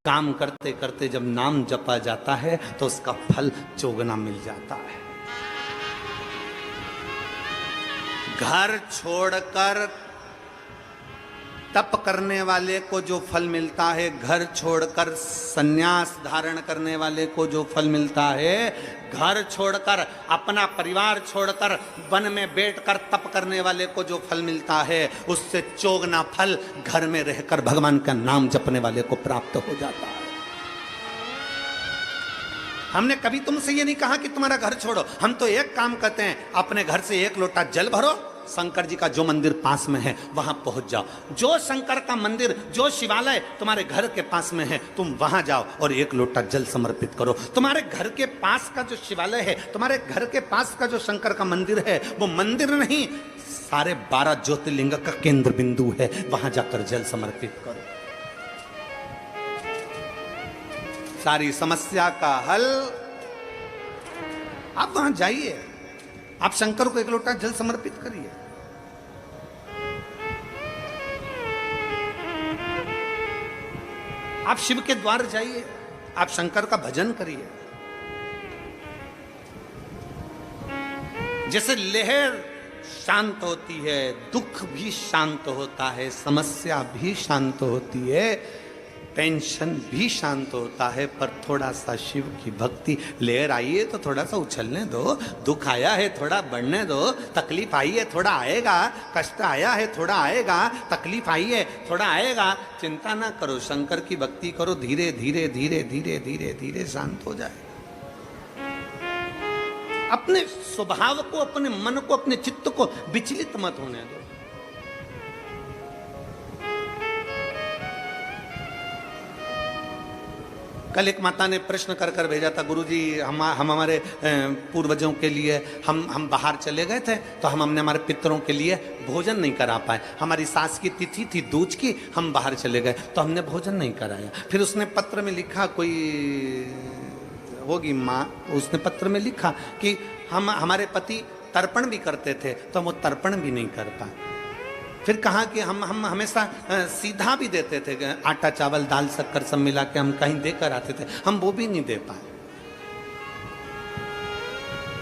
काम करते करते जब नाम जपा जाता है तो उसका फल चौगुना मिल जाता है। घर छोड़कर तप करने वाले को जो फल मिलता है, घर छोड़कर संन्यास धारण करने वाले को जो फल मिलता है, घर छोड़कर अपना परिवार छोड़कर वन में बैठकर तप करने वाले को जो फल मिलता है, उससे चौगुना फल घर में रहकर भगवान का नाम जपने वाले को प्राप्त हो जाता है। हमने कभी तुमसे ये नहीं कहा कि तुम्हारा घर छोड़ो, हम तो एक काम करते हैं, अपने घर से एक लोटा जल भरो, शंकर जी का जो मंदिर पास में है वहां पहुंच जाओ। जो शंकर का मंदिर, जो शिवालय तुम्हारे घर के पास में है, तुम वहां जाओ और एक लोटा जल समर्पित करो। तुम्हारे घर के पास का जो शिवालय है, तुम्हारे घर के पास का जो शंकर का मंदिर है, वो मंदिर नहीं, सारे 12 ज्योतिर्लिंग का केंद्र बिंदु है, वहां जाकर जल समर्पित करो। सारी समस्या का हल। आप वहां जाइए, आप शंकर को एक लोटा जल समर्पित करिए। आप शिव के द्वार जाइए, आप शंकर का भजन करिए। जैसे लहर शांत होती है, दुख भी शांत होता है, समस्या भी शांत होती है, टेंशन भी शांत होता है, पर थोड़ा सा शिव की भक्ति। लहर आई है तो थोड़ा सा उछलने दो, दुख आया है थोड़ा बढ़ने दो, तकलीफ आई है थोड़ा आएगा, कष्ट आया है थोड़ा आएगा, तकलीफ आई है थोड़ा आएगा। चिंता ना करो, शंकर की भक्ति करो, धीरे धीरे धीरे धीरे धीरे धीरे शांत हो जाए। अपने स्वभाव को, अपने मन को, अपने चित्त को विचलित मत होने दो। कल एक माता ने प्रश्न कर कर भेजा था, गुरुजी हम हमारे पूर्वजों के लिए हम बाहर चले गए थे, तो हमने हमारे पितरों के लिए भोजन नहीं करा पाए। हमारी सास की तिथि थी दूज की, हम बाहर चले गए तो हमने भोजन नहीं कराया। फिर उसने पत्र में लिखा, कोई होगी माँ, उसने पत्र में लिखा कि हमारे पति तर्पण भी करते थे तो हम वो तर्पण भी नहीं कर पाए। फिर कहा कि हम हमेशा सीधा भी देते थे, आटा चावल दाल शक्कर सब मिला के हम कहीं देकर आते थे, हम वो भी नहीं दे पाए।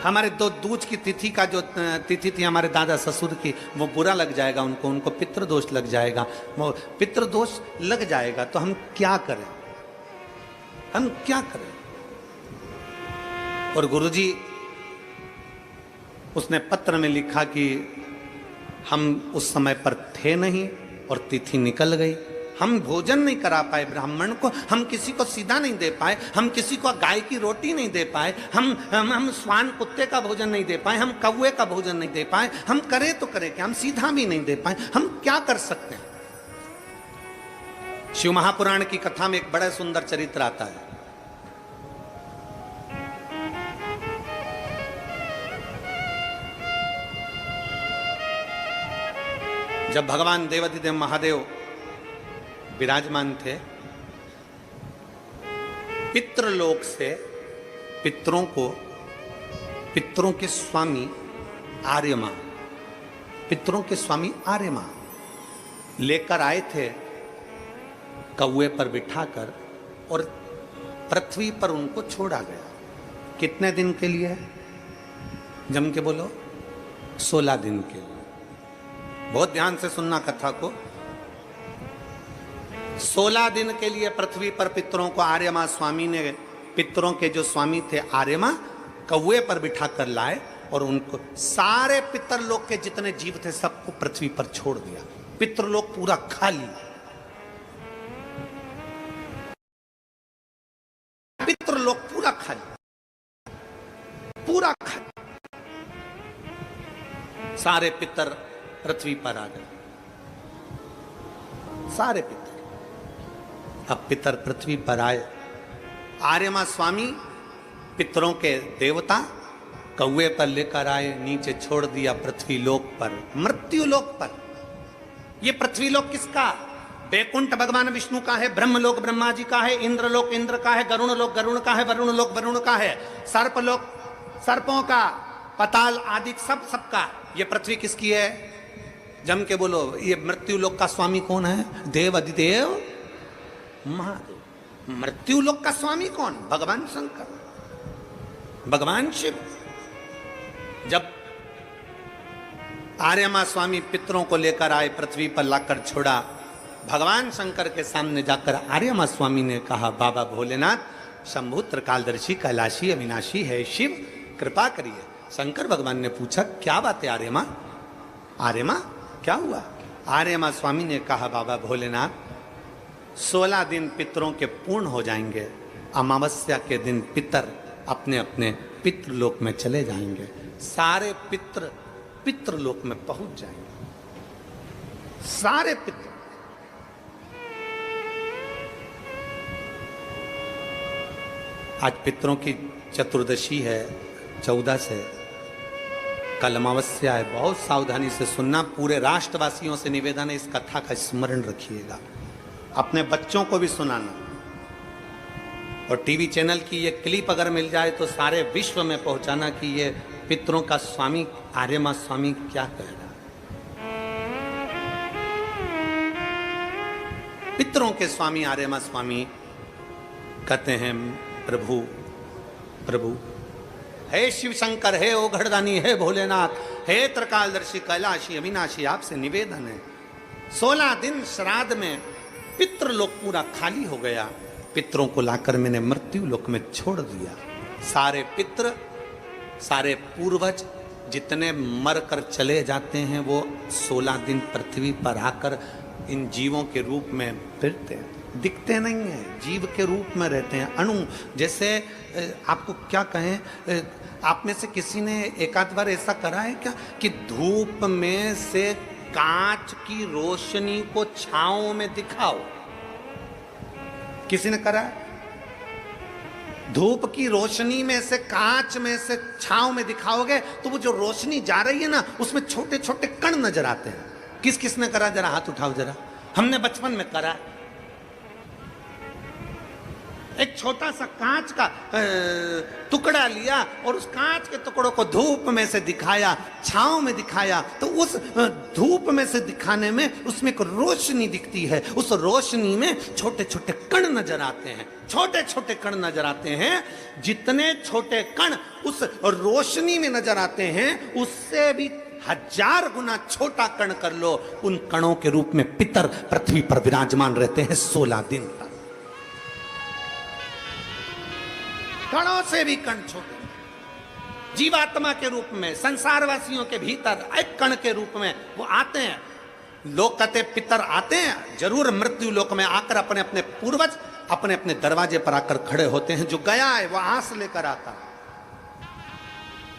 हमारे दूज की तिथि का जो तिथि थी हमारे दादा ससुर की, वो बुरा लग जाएगा उनको पितृदोष लग जाएगा, वो पितृदोष लग जाएगा, तो हम क्या करें, हम क्या करें। और गुरुजी उसने पत्र में लिखा कि हम उस समय पर थे नहीं और तिथि निकल गई, हम भोजन नहीं करा पाए ब्राह्मण को, हम किसी को सीधा नहीं दे पाए, हम किसी को गाय की रोटी नहीं दे पाए, हम स्वान कुत्ते का भोजन नहीं दे पाए, हम कौवे का भोजन नहीं दे पाए, हम करे तो करे क्या, हम सीधा भी नहीं दे पाए, हम क्या कर सकते हैं। शिव महापुराण की कथा में एक बड़ा सुंदर चरित्र आता है। जब भगवान देवाधिदेव महादेव विराजमान थे, पितृलोक से पितरों के स्वामी आर्यमा, पितरों के स्वामी आर्यमा लेकर आए थे कौवे पर बिठाकर, और पृथ्वी पर उनको छोड़ा गया। कितने दिन के लिए? जम के बोलो, 16 दिन के लिए। बहुत ध्यान से सुनना कथा को। 16 दिन के लिए पृथ्वी पर पितरों को आर्यमा स्वामी ने, पितरों के जो स्वामी थे आर्यमा, कौवे पर बिठा कर लाए और उनको सारे पितरलोक के जितने जीव थे सबको पृथ्वी पर छोड़ दिया। पितरलोक पूरा खाली, पितरलोक पूरा खाली, पूरा खाली। सारे पितर पृथ्वी पर आ गए, सारे पितर। अब पितर पृथ्वी पर आए, आर्यमा स्वामी पितरों के देवता कौवे पर लेकर आए, नीचे छोड़ दिया पृथ्वी लोक पर, मृत्यु लोक पर। ये पृथ्वी लोक किसका? वैकुंठ भगवान विष्णु का है, ब्रह्मलोक ब्रह्मा जी का है, इंद्रलोक इंद्र का है, गरुण लोक गरुण का है, वरुण लोक वरुण का है, सर्पलोक सर्पों का, पताल आदि सबका। ये पृथ्वी किसकी है? जम के बोलो, ये मृत्यु लोक का स्वामी कौन है? देव अधिदेव महादेव। मृत्यु लोक का स्वामी कौन? भगवान शंकर, भगवान शिव। जब आर्यमा स्वामी पितरों को लेकर आए, पृथ्वी पर लाकर छोड़ा, भगवान शंकर के सामने जाकर आर्यमा स्वामी ने कहा, बाबा भोलेनाथ, शंभु त्रिकालदर्शी कैलाशी अविनाशी है शिव, कृपा करिए। शंकर भगवान ने पूछा, क्या बात है आर्यमा? आर्यमा क्या हुआ? आर्यमा स्वामी ने कहा, बाबा भोलेनाथ, 16 दिन पितरों के पूर्ण हो जाएंगे, अमावस्या के दिन पितर अपने अपने पितृलोक में चले जाएंगे, सारे पितर पितृलोक में पहुंच जाएंगे, सारे पितर। आज पितरों की चतुर्दशी है, 14 से, कल अमावस्या है। बहुत सावधानी से सुनना, पूरे राष्ट्रवासियों से निवेदन है, इस कथा का स्मरण रखिएगा, अपने बच्चों को भी सुनाना। और टीवी चैनल की ये क्लिप अगर मिल जाए तो सारे विश्व में पहुंचाना कि ये पितरों का स्वामी आर्यमा स्वामी क्या कह रहा है। पितरों के स्वामी आर्यमा स्वामी कहते हैं, प्रभु प्रभु, हे शिव शंकर, हे ओघड़दानी, हे भोलेनाथ, हे त्रिकालदर्शी कैलाशी अविनाशी, आपसे निवेदन है, 16 दिन श्राद्ध में पितृलोक पूरा खाली हो गया, पितरों को लाकर मैंने मृत्यु लोक में छोड़ दिया। सारे पितृ, सारे पूर्वज जितने मर कर चले जाते हैं, वो 16 दिन पृथ्वी पर आकर इन जीवों के रूप में फिरते हैं, दिखते नहीं हैं, जीव के रूप में रहते हैं, अणु जैसे। आपको क्या कहें, आप में से किसी ने एक आध बार ऐसा करा है क्या कि धूप में से कांच की रोशनी को छांव में दिखाओ? किसी ने करा है? धूप की रोशनी में से, कांच में से छांव में दिखाओगे तो वो जो रोशनी जा रही है ना, उसमें छोटे छोटे कण नजर आते हैं। किस किस ने करा? जरा हाथ उठाओ जरा। हमने बचपन में करा। एक छोटा सा कांच का टुकड़ा लिया और उस कांच के टुकड़ों को धूप में से दिखाया, छांव में दिखाया, तो उस धूप में से दिखाने में उसमें एक रोशनी दिखती है, उस रोशनी में छोटे छोटे कण नजर आते हैं, छोटे छोटे कण नजर आते हैं। जितने छोटे कण उस रोशनी में नजर आते हैं, उससे भी 1000 गुना छोटा कण कर लो, उन कणों के रूप में पितर पृथ्वी पर विराजमान रहते हैं 16 दिन तक। कणों से भी कण छोटे, जीवात्मा के रूप में संसारवासियों के भीतर एक कण के रूप में वो आते हैं। लोग कहते पितर आते हैं जरूर, मृत्यु लोक में आकर अपने अपने पूर्वज अपने अपने दरवाजे पर आकर खड़े होते हैं। जो गया है वो आस लेकर आता।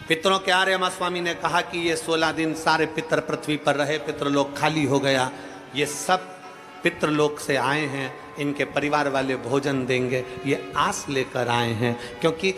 पितरों के आर्यमा स्वामी ने कहा कि ये 16 दिन सारे पितर पृथ्वी पर रहे, पितृलोक खाली हो गया। ये सब पितृलोक से आए हैं, इनके परिवार वाले भोजन देंगे, ये आस लेकर आए हैं। क्योंकि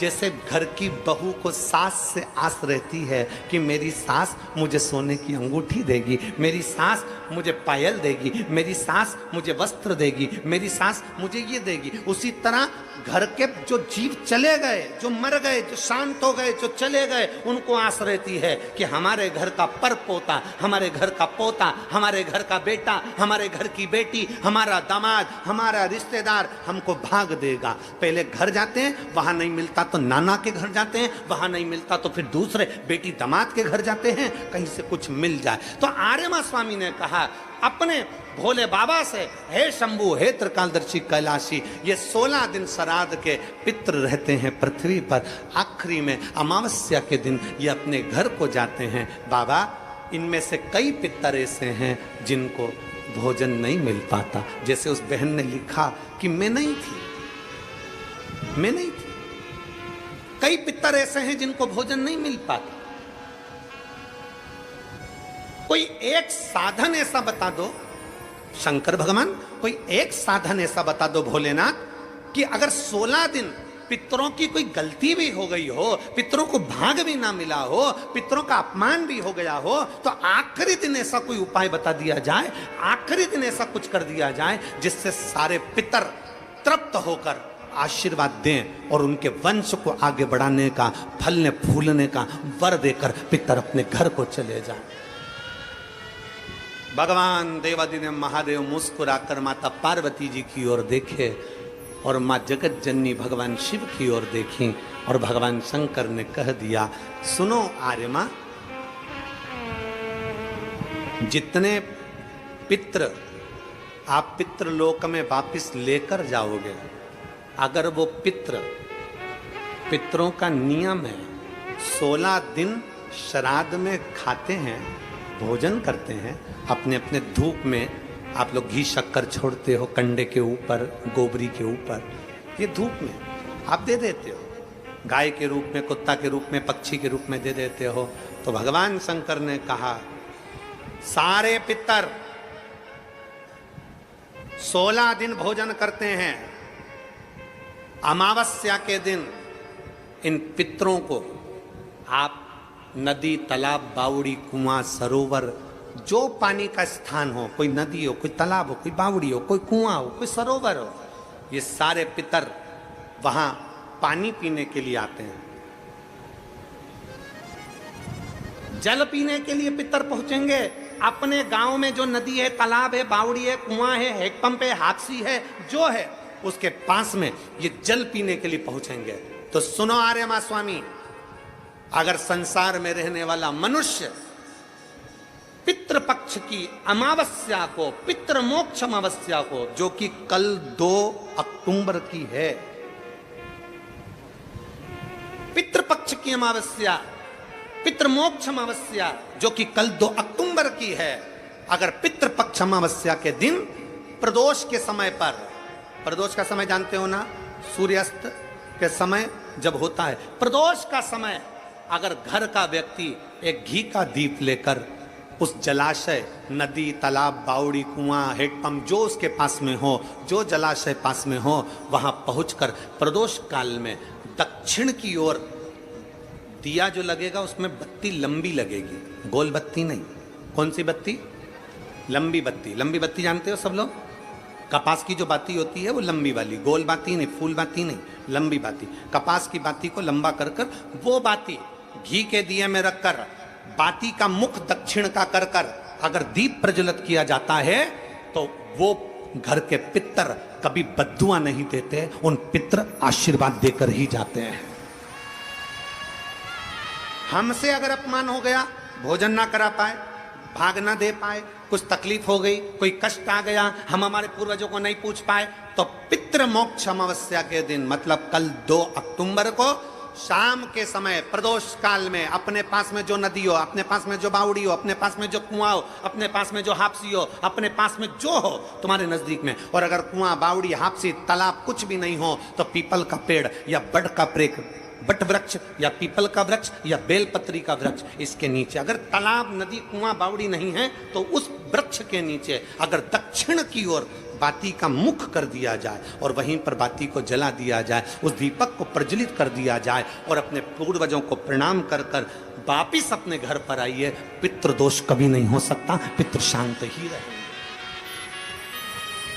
जैसे घर की बहू को सास से आस रहती है कि मेरी सास मुझे सोने की अंगूठी देगी, मेरी सास मुझे पायल देगी, मेरी सास मुझे वस्त्र देगी, मेरी सास मुझे ये देगी, उसी तरह घर के जो जीव चले गए, जो मर गए, जो शांत हो गए, जो चले गए, उनको आस रहती है कि हमारे घर का पर पोता, हमारे घर का पोता, हमारे घर का बेटा, हमारे घर की बेटी, हमारा दामाद, हमारा रिश्तेदार हमको भाग देगा। पहले घर जाते हैं, वहां नहीं मिलता तो नाना के घर जाते हैं, वहां नहीं मिलता तो फिर दूसरे बेटी दामाद के घर जाते हैं, कहीं से कुछ मिल जाए। तो आर्यमा स्वामी ने कहा अपने भोले बाबा से, हे शंभु, हे त्रिकालदर्शी कैलाशी, ये 16 दिन श्राद्ध के पितृ रहते हैं पृथ्वी पर, आखिरी में अमावस्या के दिन ये अपने घर को जाते हैं। बाबा, इनमें से कई पितर ऐसे हैं जिनको भोजन नहीं मिल पाता। जैसे उस बहन ने लिखा कि मैं नहीं थी, मैं नहीं थी। कई पितर ऐसे हैं जिनको भोजन नहीं मिल पाता। कोई एक साधन ऐसा बता दो शंकर भगवान, कोई एक साधन ऐसा बता दो भोलेनाथ कि अगर 16 दिन पितरों की कोई गलती भी हो गई हो, पितरों को भाग भी ना मिला हो, पितरों का अपमान भी हो गया हो, तो आखिरी दिन ऐसा कोई उपाय बता दिया जाए, आखिरी दिन ऐसा कुछ कर दिया जाए जिससे सारे पितर तृप्त होकर आशीर्वाद दें और उनके वंश को आगे बढ़ाने का, फलने फूलने का वर देकर पितर अपने घर को चले जाएं। भगवान देवादिदेव महादेव मुस्कुराकर माता पार्वती जी की ओर देखे और माँ जगत जननी भगवान शिव की ओर देखी और भगवान शंकर ने कह दिया, सुनो आर्य माँ, जितने पितृ आप पितृलोक में वापिस लेकर जाओगे, अगर वो पितरों का नियम है 16 दिन श्राद्ध में खाते हैं, भोजन करते हैं, अपने अपने धूप में आप लोग घी शक्कर छोड़ते हो, कंडे के ऊपर, गोबरी के ऊपर, ये धूप में आप दे देते हो, गाय के रूप में, कुत्ता के रूप में, पक्षी के रूप में दे देते हो। तो भगवान शंकर ने कहा, सारे पितर 16 दिन भोजन करते हैं, अमावस्या के दिन इन पितरों को आप नदी, तालाब, बावड़ी, कुआं, सरोवर, जो पानी का स्थान हो, कोई नदी हो, कोई तालाब हो, कोई बावड़ी हो, कोई कुआं हो, कोई सरोवर हो, ये सारे पितर वहां पानी पीने के लिए आते हैं। जल पीने के लिए पितर पहुंचेंगे, अपने गांव में जो नदी है, तालाब है, बावड़ी है, कुआं है, हैंडपंप है, हाथसी है, जो है उसके पास में ये जल पीने के लिए पहुंचेंगे। तो सुनो आर्य मां स्वामी, अगर संसार में रहने वाला मनुष्य पितृपक्ष की अमावस्या को, पितृमोक्ष अमावस्या को, जो कि कल 2 अक्टूबर की है, पितृपक्ष की अमावस्या, पितृमोक्ष अमावस्या जो कि कल 2 अक्टूबर की है, अगर पितृपक्ष अमावस्या के दिन प्रदोष के समय पर, प्रदोष का समय जानते हो ना, सूर्यास्त के समय जब होता है प्रदोष का समय, अगर घर का व्यक्ति एक घी का दीप लेकर उस जलाशय, नदी, तालाब, बावड़ी, कुआं, हैंडपंप जो उसके पास में हो, जो जलाशय पास में हो, वहां पहुंचकर प्रदोष काल में दक्षिण की ओर दिया जो लगेगा उसमें बत्ती लंबी लगेगी, गोल बत्ती नहीं। कौन सी बत्ती? लंबी बत्ती। लंबी बत्ती जानते हो सब लोग? कपास की जो बाती होती है वो लंबी वाली, गोल बाती नहीं, फूल बाती नहीं, लंबी बाती। कपास की बाती को लंबा कर कर वो बाती घी के दिए में रखकर, बाती का मुख दक्षिण का कर कर अगर दीप प्रज्वलित किया जाता है तो वो घर के पितर कभी बद्दुआ नहीं देते, उन पितर आशीर्वाद देकर ही जाते हैं। हमसे अगर अपमान हो गया, भोजन ना करा पाए, भाग ना दे पाए, कुछ तकलीफ हो गई, कोई कष्ट आ गया, हम हमारे पूर्वजों को नहीं पूछ पाए, तो पितृ मोक्ष अमावस्या के दिन मतलब कल 2 अक्टूबर को शाम के समय प्रदोष काल में अपने पास में जो नदी हो, अपने पास में जो बावड़ी हो, अपने पास में जो कुआं हो, अपने पास में जो हापसी हो, अपने पास में जो हो तुम्हारे नजदीक में, और अगर कुआं, बावड़ी, हापसी, तालाब कुछ भी नहीं हो तो पीपल का पेड़ या बड़ का पेड़, बट वृक्ष या पीपल का वृक्ष या बेलपत्री का वृक्ष, इसके नीचे, अगर तालाब, नदी, कुआं, बावड़ी नहीं है तो उस वृक्ष के नीचे अगर दक्षिण की ओर बाती का मुख कर दिया जाए और वहीं पर बाती को जला दिया जाए, उस दीपक को प्रज्वलित कर दिया जाए और अपने पूर्वजों को प्रणाम कर कर वापिस अपने घर पर आइए, पितृदोष कभी नहीं हो सकता, पितृ शांत ही रहेंगे,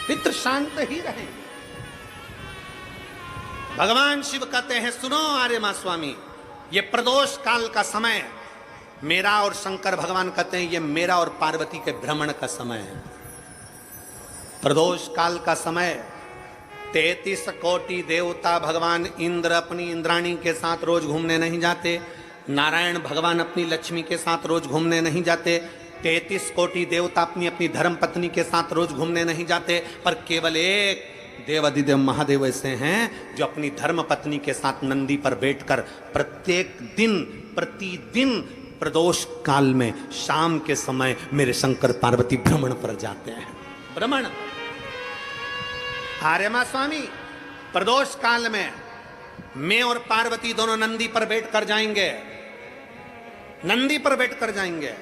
पितृ शांत ही रहेंगे। भगवान शिव कहते हैं, सुनो आर्य मां स्वामी, ये प्रदोष काल का समय मेरा, और शंकर भगवान कहते हैं ये मेरा और पार्वती के भ्रमण का समय है। प्रदोष काल का समय 33 कोटि देवता, भगवान इंद्र अपनी इंद्राणी के साथ रोज घूमने नहीं जाते, नारायण भगवान अपनी लक्ष्मी के साथ रोज घूमने नहीं जाते, 33 कोटि देवता अपनी अपनी धर्म पत्नी के साथ रोज घूमने नहीं जाते, पर केवल एक देवादिदेव महादेव ऐसे हैं जो अपनी धर्म पत्नी के साथ नंदी पर बैठकर प्रत्येक दिन, प्रतिदिन प्रदोष काल में शाम के समय मेरे शंकर पार्वती भ्रमण पर जाते हैं। भ्रमण। आर्य मां स्वामी, प्रदोष काल में मैं और पार्वती दोनों नंदी पर बैठकर जाएंगे, नंदी पर बैठकर जाएंगे,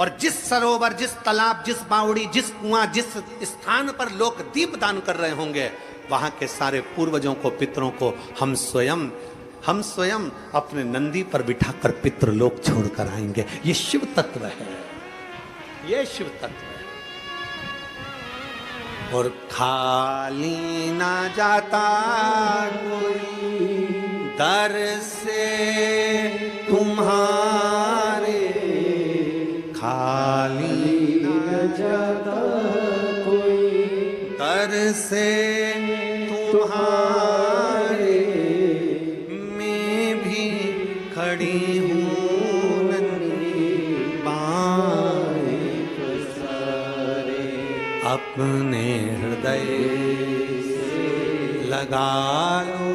और जिस सरोवर, जिस तालाब, जिस बावड़ी, जिस कुआं, जिस स्थान पर लोग दीप दान कर रहे होंगे, वहां के सारे पूर्वजों को, पितरों को हम स्वयं अपने नंदी पर बिठाकर पितृ लोक छोड़कर आएंगे। ये शिव तत्व है, ये शिव तत्व है। और खाली ना जाता कोई दर से तुम्हारे, खाली ना जाता कोई दर से तुम्हारे, मैं भी खड़ी हूँ नन्ही बाहें पसारे, अपने हृदय से लगा लो,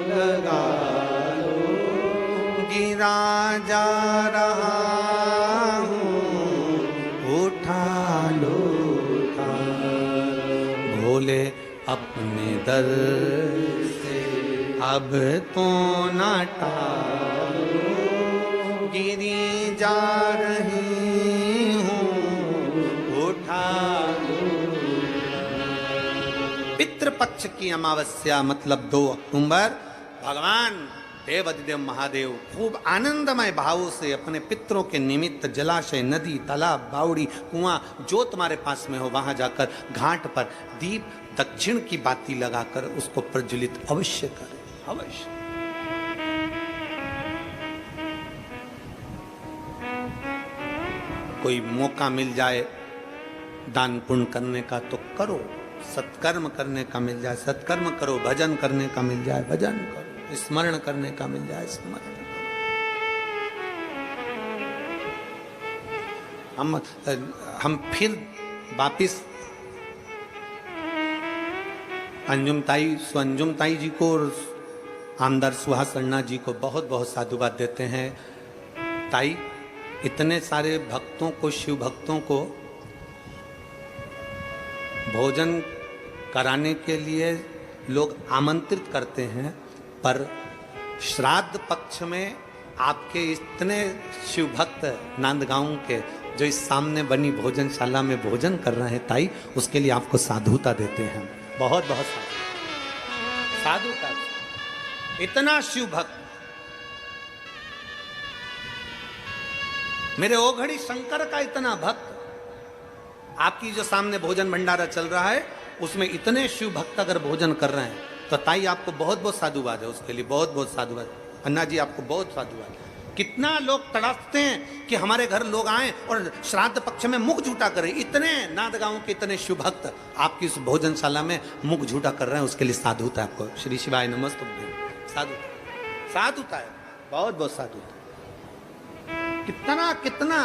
लगा लो, गिरा जा रहा उठा लो, उठा लो, भोले अपने दर से अब तो न टालो, गिरी जा रही हूँ उठा लो। पितृपक्ष की अमावस्या मतलब 2 अक्टूबर भगवान देवाधिदेव महादेव खूब आनंदमय भावों से अपने पितरों के निमित्त जलाशय, नदी, तालाब, बावड़ी, कुआं जो तुम्हारे पास में हो वहां जाकर घाट पर दीप दक्षिण की बाती लगाकर उसको प्रज्वलित अवश्य करें, अवश्य। कोई मौका मिल जाए दान पुण्य करने का तो करो, सत्कर्म करने का मिल जाए सत्कर्म करो, भजन करने का मिल जाए भजन करो, स्मरण करने का मिल जाए स्मरण। हम फिर वापिस अंजुम ताई जी को और आमदार सुहास अन्ना जी को बहुत बहुत साधुवाद देते हैं। ताई, इतने सारे भक्तों को, शिव भक्तों को भोजन कराने के लिए लोग आमंत्रित करते हैं, पर श्राद्ध पक्ष में आपके इतने शिव भक्त नांदगांव के जो इस सामने बनी भोजनशाला में भोजन कर रहे हैं ताई, उसके लिए आपको साधुता देते हैं, बहुत बहुत साधुता। इतना शिव भक्त, मेरे ओघड़ी शंकर का इतना भक्त, आपकी जो सामने भोजन भंडारा चल रहा है उसमें इतने शिव भक्त अगर भोजन कर रहे हैं तो ताई आपको बहुत बहुत साधुवाद है, उसके लिए बहुत बहुत साधुवाद। अन्ना जी आपको बहुत साधुवाद। कितना लोग तड़पते हैं कि हमारे घर लोग आए और श्राद्ध पक्ष में मुख झूठा करें, इतने नांदगांव के इतने शिव भक्त आपकी इस भोजनशाला में मुख झूठा कर रहे हैं, उसके लिए साधुता है आपको। श्री शिवाय नमस्तुभ्यं। साधुता, साधुता है, बहुत बहुत साधुता। कितना कितना